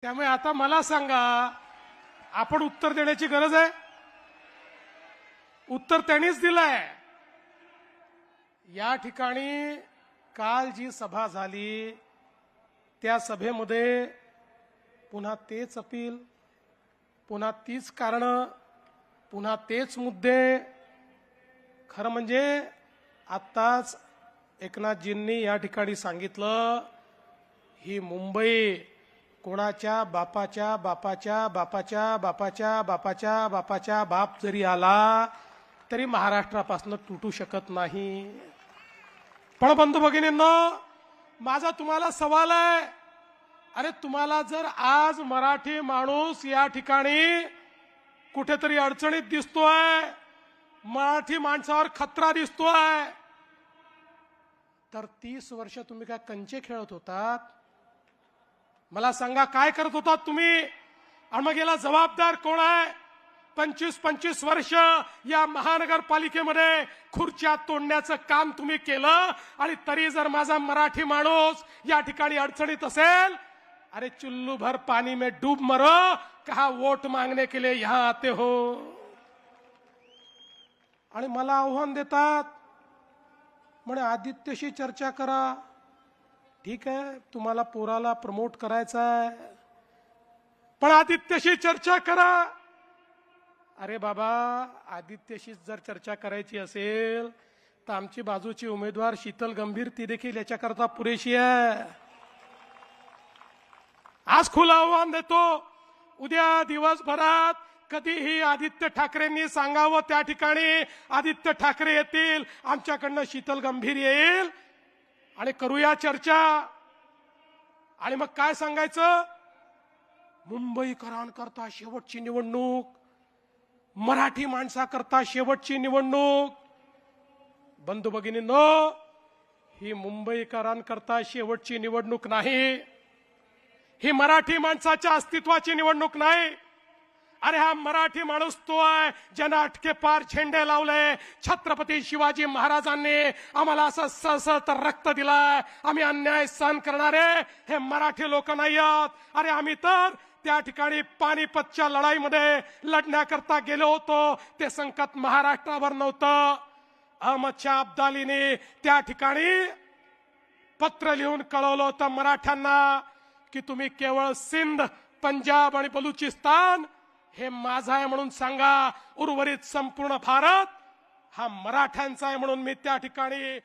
त्यामुळे आता मला सांगा, आपण उत्तर देण्याची गरज आहे? उत्तर त्यांनीच दिलंय. या ठिकाणी काल जी सभा झाली त्या सभेमध्ये पुन्हा तेच अपील, पुन्हा तीच कारणं, पुन्हा तेच मुद्दे. खरं म्हणजे आत्ताच एकनाथजींनी या ठिकाणी सांगितलं, ही मुंबई कोणाच्या बापाच्या बापाच्या बापाच्या बापाच्या बापाच्या बापाच्या बाप जरी आला तरी महाराष्ट्रापासून तुटू शकत नाही. पण बंधू भगिनींनो, माझा तुम्हाला सवाल आहे, अरे तुम्हाला जर आज मराठी माणूस या ठिकाणी कुठेतरी अडचणीत दिसतोय, मराठी माणसावर खतरा दिसतोय, तर 30 वर्ष तुम्ही काय कंचे खेळत होतात? मला सांगा, काय करत होतात तुम्ही? आणि मग याला जबाबदार कोण आहे? 25-25 वर्ष या महानगरपालिकेमध्ये खुर्च्या तोडण्याचं काम तुम्ही केलं, आणि तरी जर माझा मराठी माणूस या ठिकाणी अडचणीत असेल, अरे चुल्लू भर पानी में डूब मरो, कहा वोट मांगने के लिए यहां आते हो. आणि मला आव्हान देतात, म्हणे आदित्यशी चर्चा करा. ठीक आहे, तुम्हाला पोराला प्रमोट करायचा आहे, पण आदित्यशी चर्चा करा. अरे बाबा, आदित्यशी जर चर्चा करायची असेल तर आमची बाजूची उमेदवार शीतल गंभीर ती देखील याच्याकरता पुरेशी आहे. आज खुलं आव्हान देतो, उद्या दिवसभरात कधीही आदित्य ठाकरेंनी सांगावं त्या ठिकाणी आदित्य ठाकरे येतील, आमच्याकडनं शीतल गंभीर येईल आणि करूया चर्चा. आणि मग काय सांगायचं? मुंबईकरांकरता शेवटची निवडणूक, मराठी माणसाकरता शेवटची निवडणूक. बंधू भगिनींनो, ही मुंबईकरांकरता शेवटची निवडणूक नाही, ही मराठी माणसाच्या अस्तित्वाची निवडणूक नाही. अरे हा मराठी माणूस तो आहे ज्यानं अटके पार झेंडे लावले. छत्रपती शिवाजी महाराजांनी आम्हाला असं सळसळत रक्त दिलाय. आम्ही अन्याय सहन करणारे हे मराठी लोक नाही आहोत. अरे आम्ही तर त्या ठिकाणी पानिपतच्या लढाईमध्ये लढण्याकरता गेलो होतो. ते संकट महाराष्ट्रावर नव्हतं. अहमद शाह अब्दालीने त्या ठिकाणी पत्र लिहून कळवलं होतं मराठ्यांना की तुम्ही केवळ सिंध, पंजाब आणि बलुचिस्तान हे माझा आहे म्हणून सांगा, उर्वरित संपूर्ण भारत हा मराठ्यांचा आहे म्हणून मी त्या ठिकाणी